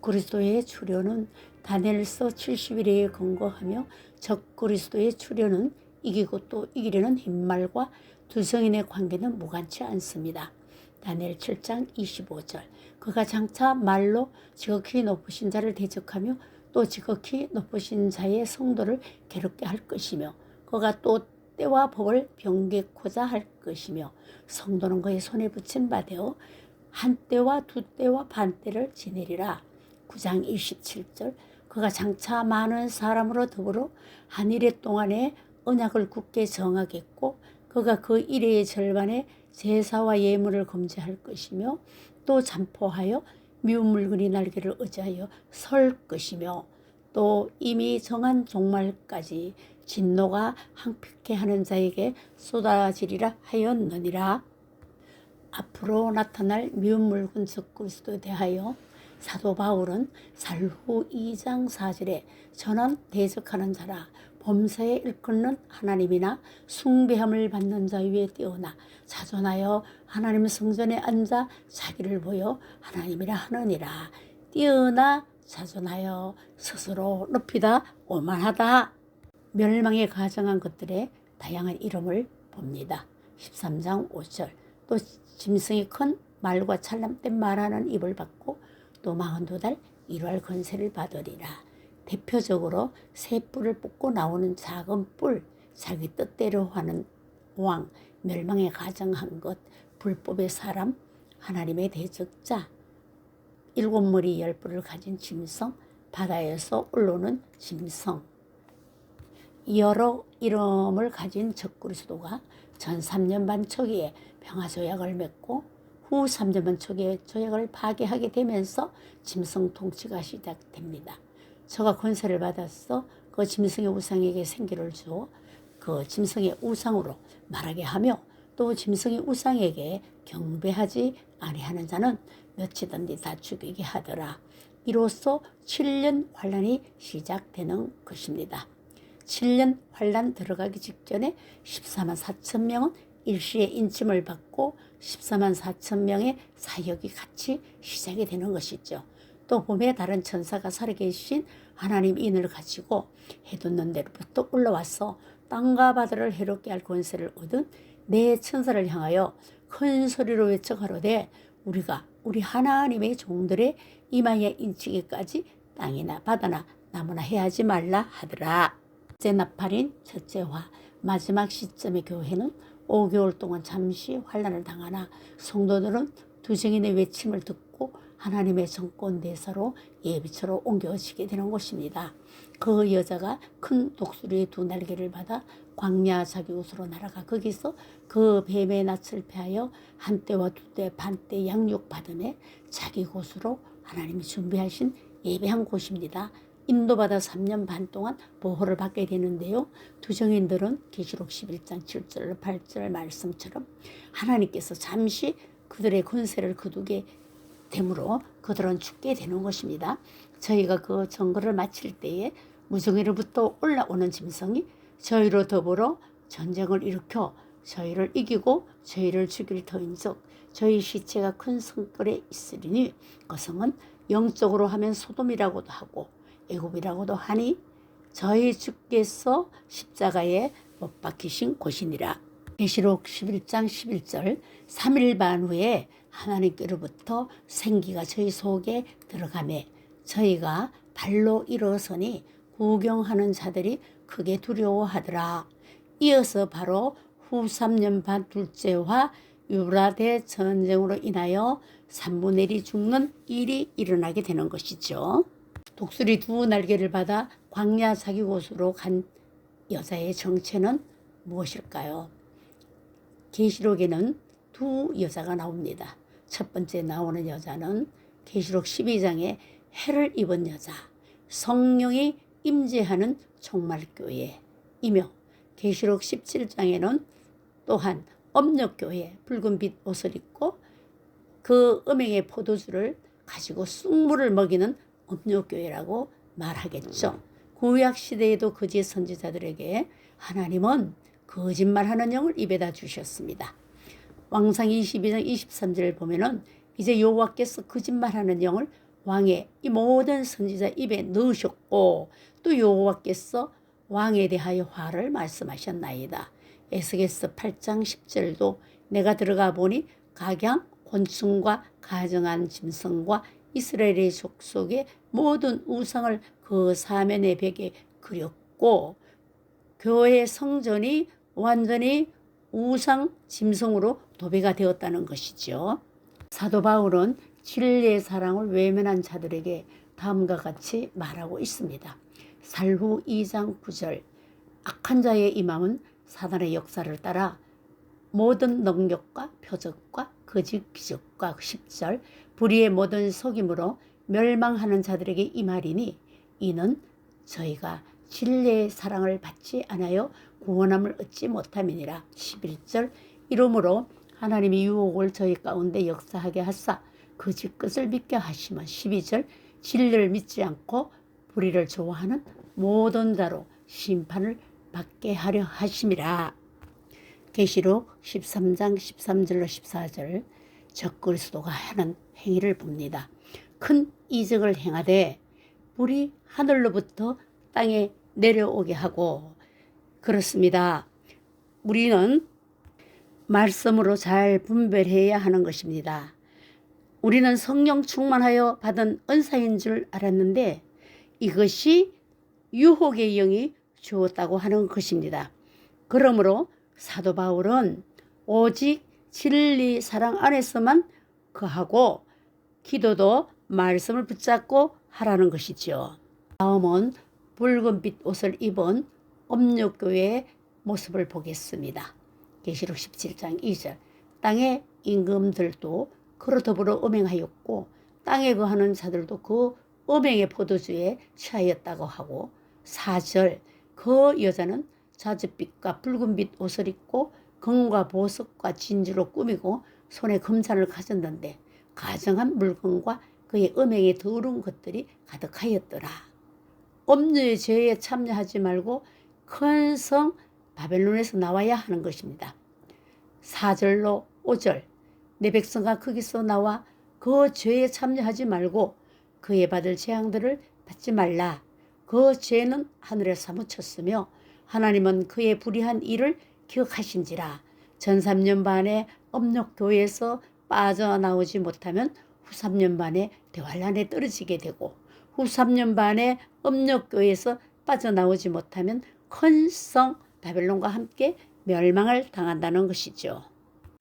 적그리스도의 출현은 다니엘서 70일에 근거하며 적그리스도의 출현은 이기고 또 이기려는 흰말과 두 성인의 관계는 무관치 않습니다. 다니엘 7장 25절 그가 장차 말로 지극히 높으신 자를 대적하며 또 지극히 높으신 자의 성도를 괴롭게 할 것이며 그가 또 때와 법을 변개코자 할 것이며 성도는 그의 손에 붙인 바 되어 한 때와 두 때와 반 때를 지내리라. 9장 27절 그가 장차 많은 사람으로 더불어 한 일해 동안에 언약을 굳게 정하겠고 그가 그 일의 절반에 제사와 예물을 금지할 것이며 또 잠포하여 미운 물건이 날개를 의지하여 설 것이며 또 이미 정한 종말까지 진노가 항fic케 하는 자에게 쏟아지리라 하였느니라. 앞으로 나타날 미운 물건 적그리스도에 대하여 사도 바울은 살후 2장 4절에 전원 대적하는 자라 범사에 일컫는 하나님이나 숭배함을 받는 자 위에 뛰어나 자존하여 하나님 성전에 앉아 자기를 보여 하나님이라 하느니라. 뛰어나 자존하여 스스로 높이다 오만하다. 멸망에 가정한 것들의 다양한 이름을 봅니다. 13장 5절 또 짐승이 큰 말과 찰람된 말하는 입을 받고 또 42달 1월 권세를 받으리라. 대표적으로 새 뿔을 뽑고 나오는 작은 뿔, 자기 뜻대로 하는 왕, 멸망에 가정한 것, 불법의 사람, 하나님의 대적자, 7머리 10뿔을 가진 짐승, 바다에서 올라오는 짐승. 여러 이름을 가진 적그리스도가 전 3년 반 초기에 평화조약을 맺고 후 3년 반 초기에 조약을 파기하게 되면서 짐승 통치가 시작됩니다. 저가 권세를 받아서 그 짐승의 우상에게 생기를 주어 그 짐승의 우상으로 말하게 하며 또 짐승의 우상에게 경배하지 아니하는 자는 몇이든지 다 죽이게 하더라. 이로써 7년 환란이 시작되는 것입니다. 7년 환란 들어가기 직전에 14만 4천 명은 일시에 인침을 받고 14만 4천 명의 사역이 같이 시작이 되는 것이죠. 또 봄에 다른 천사가 살아계신 하나님 인을 가지고 해돋는 데로부터 올라와서 땅과 바다를 해롭게 할 권세를 얻은 네 천사를 향하여 큰 소리로 외쳐 가로되 우리가 우리 하나님의 종들의 이마에 인치기까지 땅이나 바다나 나무나 해하지 말라 하더라. 첫째 나팔인 첫째화 마지막 시점의 교회는 5개월 동안 잠시 환란을 당하나 성도들은 두 증인의 외침을 듣고 하나님의 정권 대사로 예비처로 옮겨지게 되는 것입니다. 그 여자가 큰 독수리의 두 날개를 받아 광야 자기 곳으로 날아가 거기서 그 뱀의 낯을 패하여 한때와 두때 반때 양육받으매 자기 곳으로 하나님이 준비하신 예배한 곳입니다. 인도받아 3년 반 동안 보호를 받게 되는데요. 두 증인들은 계시록 11장 7절 8절 말씀처럼 하나님께서 잠시 그들의 권세를 거두게 되므로 그들은 죽게 되는 것입니다. 저희가 그 정거를 마칠 때에 무정의로부터 올라오는 짐승이 저희로 더불어 전쟁을 일으켜 저희를 이기고 저희를 죽일 터인즉 저희 시체가 큰 성뜰에 있으리니 그 성은 영적으로 하면 소돔이라고도 하고 애굽이라고도 하니 저희 주께서 십자가에 못 박히신 곳이니라. 계시록 11장 11절 3일 반 후에 하나님께로부터 생기가 저희 속에 들어가매 저희가 발로 일어서니 구경하는 자들이 크게 두려워하더라. 이어서 바로 후 3년 반 둘째와 유브라데 전쟁으로 인하여 3분의 1이 죽는 일이 일어나게 되는 것이죠. 독수리 두 날개를 받아 광야 자기 곳으로 간 여자의 정체는 무엇일까요? 계시록에는 두 여자가 나옵니다. 첫 번째 나오는 여자는 계시록 12장에 해를 입은 여자, 성령이 임재하는 종말교회이며 계시록 17장에는 또한 엄력교회 붉은빛 옷을 입고 그 음행의 포도주를 가지고 쑥물을 먹이는 엄력교회라고 말하겠죠. 구약시대에도 거짓 선지자들에게 하나님은 거짓말하는 영을 입에다 주셨습니다. 왕상 22장 23절을 보면은 이제 여호와께서 거짓말하는 영을 왕의 이 모든 선지자 입에 넣으셨고 또 여호와께서 왕에 대하여 화를 말씀하셨나이다. 에스겔서 8장 10절도 내가 들어가 보니 각양 곤충과 가정한 짐승과 이스라엘의 족속의 모든 우상을 그 사면의 벽에 그렸고 교회 성전이 완전히 우상 짐승으로 도배가 되었다는 것이죠. 사도 바울은 진리의 사랑을 외면한 자들에게 다음과 같이 말하고 있습니다. 살후 2장 9절 악한 자의 임함은 사단의 역사를 따라 모든 능력과 표적과 거짓 기적과 10절 불의의 모든 속임으로 멸망하는 자들에게 임하리니 이는 저희가 진리의 사랑을 받지 않아요 구원함을 얻지 못함이니라. 11절 이러므로 하나님이 유혹을 저희 가운데 역사하게 하사 거짓 것을 믿게 하시면 12절 진리를 믿지 않고 불의를 좋아하는 모든 자로 심판을 받게 하려 하심이라. 계시록 13장 13절로 14절 적그리스도가 하는 행위를 봅니다. 큰 이적을 행하되 불이 하늘로부터 땅에 내려오게 하고 그렇습니다. 우리는 말씀으로 잘 분별해야 하는 것입니다. 우리는 성령 충만하여 받은 은사인 줄 알았는데 이것이 유혹의 영이 주었다고 하는 것입니다. 그러므로 사도 바울은 오직 진리 사랑 안에서만 거하고 기도도 말씀을 붙잡고 하라는 것이죠. 다음은 붉은빛 옷을 입은 음욕교회의 모습을 보겠습니다. 계시록 17장 2절 땅의 임금들도 그로 더불어 음행하였고 땅에 거하는 자들도 그 음행의 포도주에 취하였다고 하고 4절 그 여자는 자줏빛과 붉은빛 옷을 입고 금과 보석과 진주로 꾸미고 손에 금잔을 가졌는데 가정한 물건과 그의 음행의 더러운 것들이 가득하였더라. 음녀의 죄에 참여하지 말고 큰 성 바벨론에서 나와야 하는 것입니다. 4절로 5절 내 백성아 거기서 나와 그 죄에 참여하지 말고 그에 받을 재앙들을 받지 말라. 그 죄는 하늘에 사무쳤으며 하나님은 그의 불의한 일을 기억하신지라. 전 3년 반에 음욕교회에서 빠져나오지 못하면 후 3년 반에 대환란에 떨어지게 되고 후 3년 반에 음욕교회에서 빠져나오지 못하면 큰 성 바벨론과 함께 멸망을 당한다는 것이죠.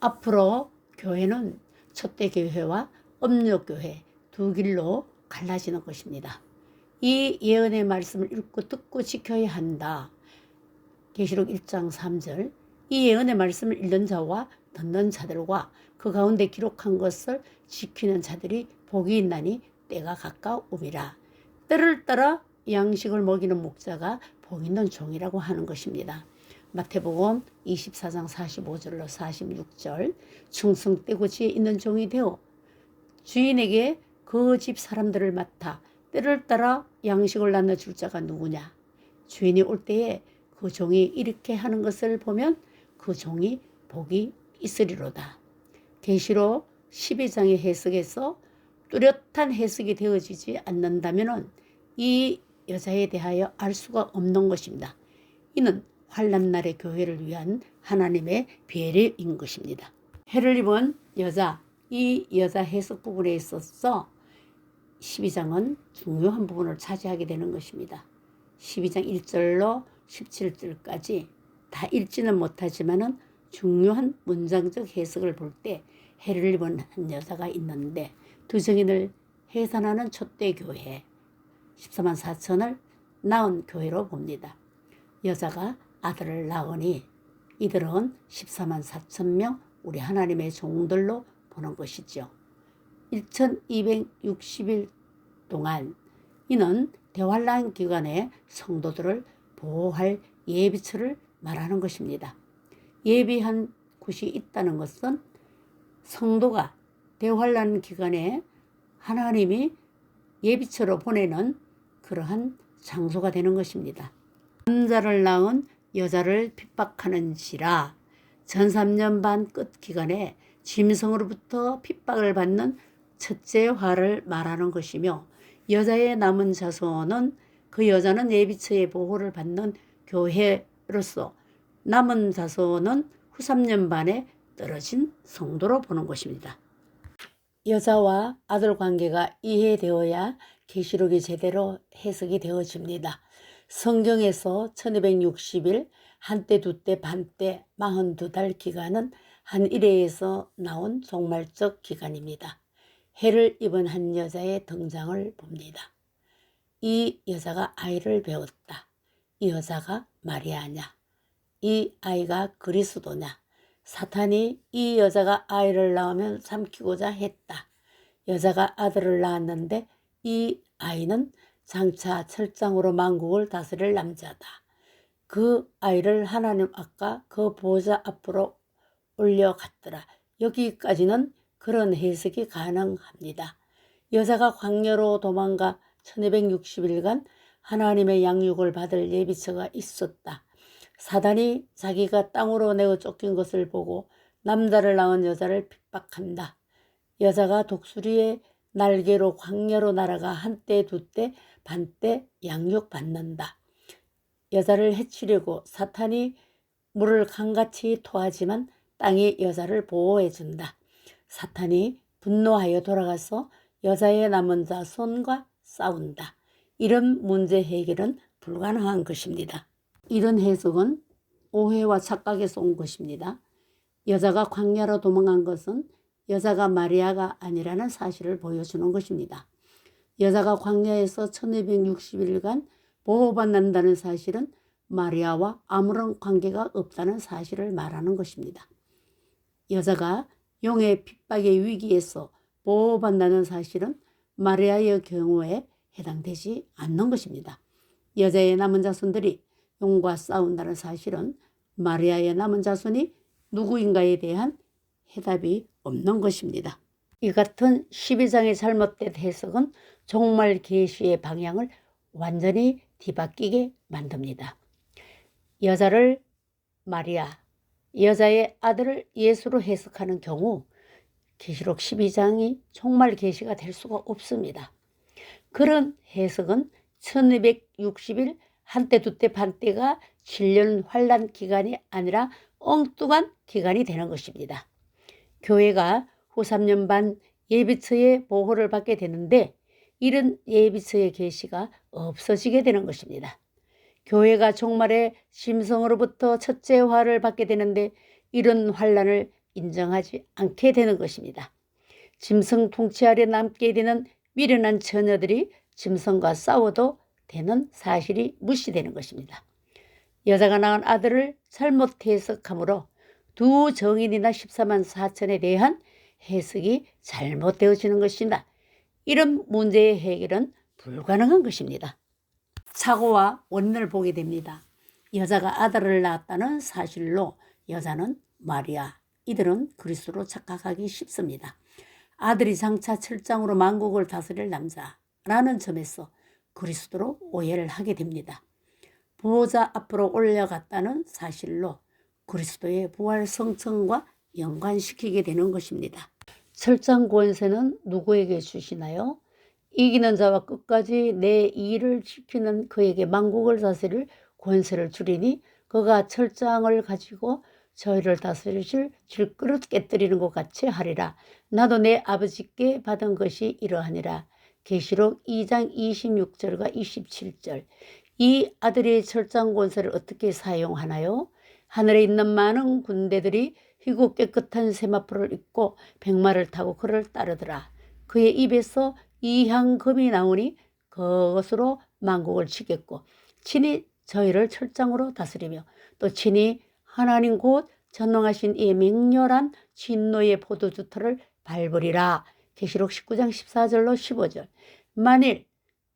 앞으로 교회는 촛대교회와 음욕교회 두 길로 갈라지는 것입니다. 이 예언의 말씀을 읽고 듣고 지켜야 한다. 계시록 1장 3절 이 예언의 말씀을 읽는 자와 듣는 자들과 그 가운데 기록한 것을 지키는 자들이 복이 있나니 때가 가까우미라. 때를 따라 양식을 먹이는 목자가 복 있는 종이라고 하는 것입니다. 마태복음 24장 45절로 46절 충성 떼고지에 있는 종이 되어 주인에게 그 집 사람들을 맡아 때를 따라 양식을 나눠줄 자가 누구냐. 주인이 올 때에 그 종이 이렇게 하는 것을 보면 그 종이 복이 있으리로다. 계시록 12장의 해석에서 뚜렷한 해석이 되어지지 않는다면 이 여자에 대하여 알 수가 없는 것입니다. 이는 환난날의 교회를 위한 하나님의 배려인 것입니다. 해를 입은 여자, 이 여자 해석 부분에 있어서 12장은 중요한 부분을 차지하게 되는 것입니다. 12장 1절로 17절까지 다 읽지는 못하지만 중요한 문장적 해석을 볼 때 해를 입은 한 여자가 있는데 두 증인을 해산하는 촛대교회 14만 4천을 낳은 교회로 봅니다. 여자가 아들을 낳으니 이들은 14만 4천 명 우리 하나님의 종들로 보는 것이죠. 1260일 동안 이는 대환란 기간에 성도들을 보호할 예비처를 말하는 것입니다. 예비한 곳이 있다는 것은 성도가 대환란 기간에 하나님이 예비처로 보내는 그러한 장소가 되는 것입니다. 남자를 낳은 여자를 핍박하는지라 전 3년 반 끝 기간에 짐승으로부터 핍박을 받는 첫째 화를 말하는 것이며 여자의 남은 자손은 그 여자는 예비처의 보호를 받는 교회로서 남은 자손은 후 3년 반에 떨어진 성도로 보는 것입니다. 여자와 아들 관계가 이해되어야 계시록이 제대로 해석이 되어집니다. 성경에서 1260일, 한때 두때 반때 42달 기간은 한 일회에서 나온 종말적 기간입니다. 해를 입은 한 여자의 등장을 봅니다. 이 여자가 아이를 배웠다. 이 여자가 마리아냐? 이 아이가 그리스도냐? 사탄이 이 여자가 아이를 낳으면 삼키고자 했다. 여자가 아들을 낳았는데 이 아이는 장차 철장으로 만국을 다스릴 남자다. 그 아이를 하나님 앞과 그 보좌 앞으로 올려갔더라. 여기까지는 그런 해석이 가능합니다. 여자가 광야로 도망가 1260일간 하나님의 양육을 받을 예비처가 있었다. 사단이 자기가 땅으로 내어 쫓긴 것을 보고 남자를 낳은 여자를 핍박한다. 여자가 독수리의 날개로 광야로 날아가 한때 두때 반때 양육받는다. 여자를 해치려고 사탄이 물을 강같이 토하지만 땅이 여자를 보호해준다. 사탄이 분노하여 돌아가서 여자의 남은 자손과 싸운다. 이런 문제 해결은 불가능한 것입니다. 이런 해석은 오해와 착각에서 온 것입니다. 여자가 광야로 도망간 것은 여자가 마리아가 아니라는 사실을 보여주는 것입니다. 여자가 광야에서 1260일간 보호받는다는 사실은 마리아와 아무런 관계가 없다는 사실을 말하는 것입니다. 여자가 용의 핍박의 위기에서 보호받는다는 사실은 마리아의 경우에 해당되지 않는 것입니다. 여자의 남은 자손들이 용과 싸운다는 사실은 마리아의 남은 자손이 누구인가에 대한 해답이 없는 것입니다. 이 같은 12장의 잘못된 해석은 종말 계시의 방향을 완전히 뒤바뀌게 만듭니다. 여자를 마리아, 여자의 아들을 예수로 해석하는 경우 계시록 12장이 종말 계시가 될 수가 없습니다. 그런 해석은 1260일 한때 두때 반때가 7년 환란 기간이 아니라 엉뚱한 기간이 되는 것입니다. 교회가 후 3년 반 예비처의 보호를 받게 되는데 이런 예비처의 계시가 없어지게 되는 것입니다. 교회가 종말의 심성으로부터 첫째 화를 받게 되는데 이런 환란을 인정하지 않게 되는 것입니다. 짐승 통치 아래 남게 되는 미련한 처녀들이 짐승과 싸워도 되는 사실이 무시되는 것입니다. 여자가 낳은 아들을 잘못 해석함으로 두 정인이나 14만 4천에 대한 해석이 잘못되어지는 것입니다. 이런 문제의 해결은 불가능한 것입니다. 사고와 원인을 보게 됩니다. 여자가 아들을 낳았다는 사실로 여자는 마리아, 이들은 그리스도로 착각하기 쉽습니다. 아들이 장차 철장으로 만국을 다스릴 남자라는 점에서 그리스도로 오해를 하게 됩니다. 보호자 앞으로 올려갔다는 사실로 그리스도의 부활 성천과 연관시키게 되는 것입니다. 철장 권세는 누구에게 주시나요? 이기는 자와 끝까지 내 일을 지키는 그에게 만국을 다스릴 권세를 주리니 그가 철장을 가지고 저희를 다스리실 질그릇 깨뜨리는 것 같이 하리라. 나도 내 아버지께 받은 것이 이러하니라. 계시록 2장 26절과 27절. 이 아들의 철장 권세를 어떻게 사용하나요? 하늘에 있는 많은 군대들이 희고 깨끗한 세마포를 입고 백마를 타고 그를 따르더라. 그의 입에서 이향금이 나오니 그것으로 만국을 치겠고 친히 저희를 철장으로 다스리며 또 친히 하나님 곧 전능하신 이 맹렬한 진노의 포도주터를 밟으리라. 계시록 19장 14절로 15절. 만일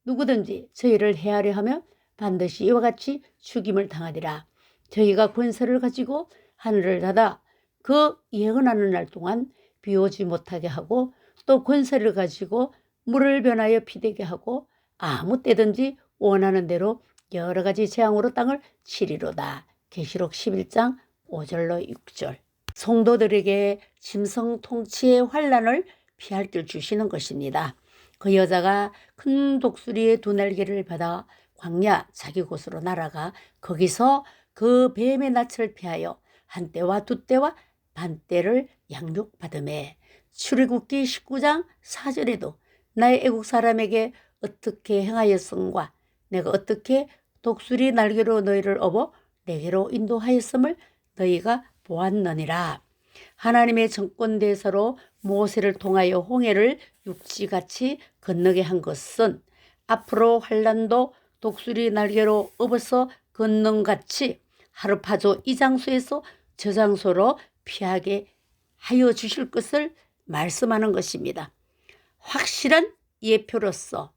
누구든지 저희를 해하려 하면 반드시 이와 같이 죽임을 당하리라. 저희가 권세를 가지고 하늘을 닫아 그 예언하는 날 동안 비 오지 못하게 하고 또 권세를 가지고 물을 변하여 피되게 하고 아무 때든지 원하는 대로 여러 가지 재앙으로 땅을 치리로다. 계시록 11장 5절로 6절. 성도들에게 짐승 통치의 환란을 피할 길 주시는 것입니다. 그 여자가 큰 독수리의 두 날개를 받아 광야 자기 곳으로 날아가 거기서 그 뱀의 낯을 피하여 한 때와 두 때와 반 때를 양육받음에 출애굽기 19장 4절에도 나의 애국 사람에게 어떻게 행하였음과 내가 어떻게 독수리 날개로 너희를 업어 내게로 인도하였음을 너희가 보았느니라. 하나님의 정권대사로 모세를 통하여 홍해를 육지같이 건너게 한 것은 앞으로 환란도 독수리 날개로 업어서 건넌같이 하루파조 이 장소에서 저 장소로 피하게 하여 주실 것을 말씀하는 것입니다. 확실한 예표로서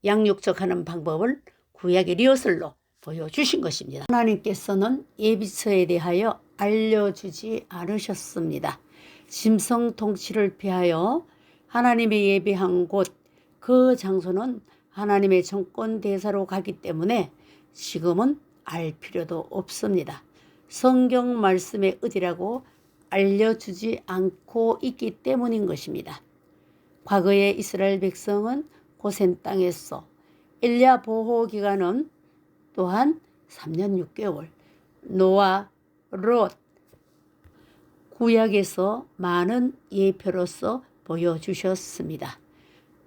양육적하는 방법을 구약의 리허설로 보여주신 것입니다. 하나님께서는 예비처에 대하여 알려주지 않으셨습니다. 짐승 통치를 피하여 하나님의 예비한 곳, 그 장소는 하나님의 정권 대사로 가기 때문에 지금은 알 필요도 없습니다. 성경 말씀의 의지라고 알려주지 않고 있기 때문인 것입니다. 과거의 이스라엘 백성은 고센 땅에서 엘리야 보호 기간은 또한 3년 6개월, 노아, 롯, 구약에서 많은 예표로서 보여주셨습니다.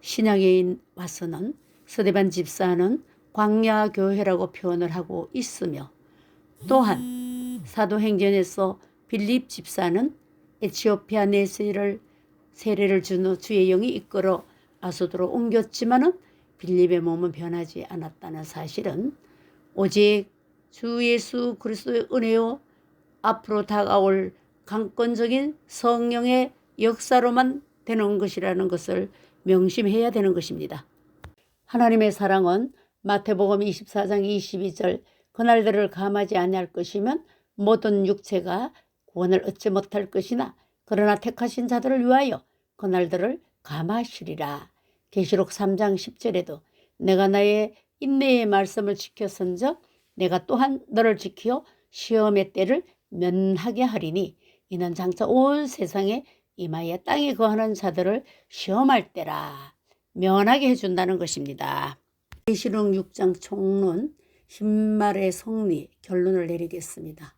신약에 와서는 스데반 집사는 광야교회라고 표현을 하고 있으며 또한 사도행전에서 빌립 집사는 에티오피아 내세를 세례를 준 주의 영이 이끌어 아소도로 옮겼지만은 빌립의 몸은 변하지 않았다는 사실은 오직 주 예수 그리스도의 은혜요 앞으로 다가올 강권적인 성령의 역사로만 되는 것이라는 것을 명심해야 되는 것입니다. 하나님의 사랑은 마태복음 24장 22절 그날들을 감하지 아니할 것이면 모든 육체가 구원을 얻지 못할 것이나 그러나 택하신 자들을 위하여 그날들을 감하시리라. 계시록 3장 10절에도 내가 나의 인내의 말씀을 지켰은즉 내가 또한 너를 지키어 시험의 때를 면하게 하리니 이는 장차 온 세상에 임하여 땅에 거하는 자들을 시험할 때라. 면하게 해준다는 것입니다. 계시록 6장 총론 흰말의 성리 결론을 내리겠습니다.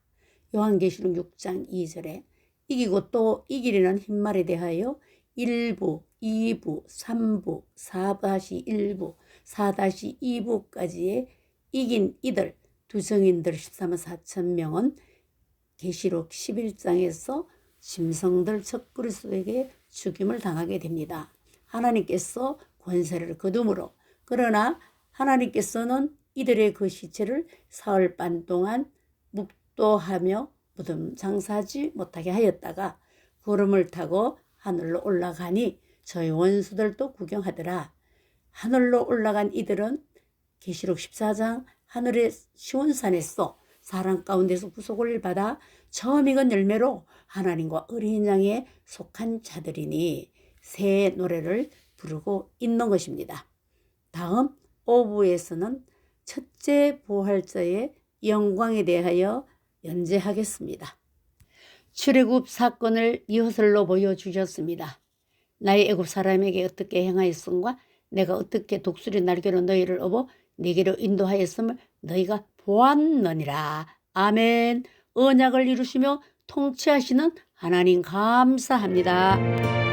요한계시록 6장 2절에 이기고 또 이기리는 흰말에 대하여 1부, 2부, 3부, 4-1부, 4-2부까지의 이긴 이들 두 성인들 13만 4천 명은 계시록 11장에서 짐승들 첫 그리스도에게 죽임을 당하게 됩니다. 하나님께서 권세를 거둠으로 그러나 하나님께서는 이들의 그 시체를 사흘 반 동안 묵도하며 무덤 장사하지 못하게 하였다가 구름을 타고 하늘로 올라가니 저희 원수들도 구경하더라. 하늘로 올라간 이들은 계시록 14장 하늘의 시온산에서 사람 가운데서 구속을 받아 처음 익은 열매로 하나님과 어린 양에 속한 자들이니 새 노래를 부르고 있는 것입니다. 다음 5부에서는 첫째 부활자의 영광에 대하여 연재하겠습니다. 출애굽 사건을 리허설로 보여주셨습니다. 나의 애굽 사람에게 어떻게 행하였음과 내가 어떻게 독수리 날개로 너희를 업어 내게로 인도하였음을 너희가 보았느니라. 아멘. 언약을 이루시며 통치하시는 하나님 감사합니다.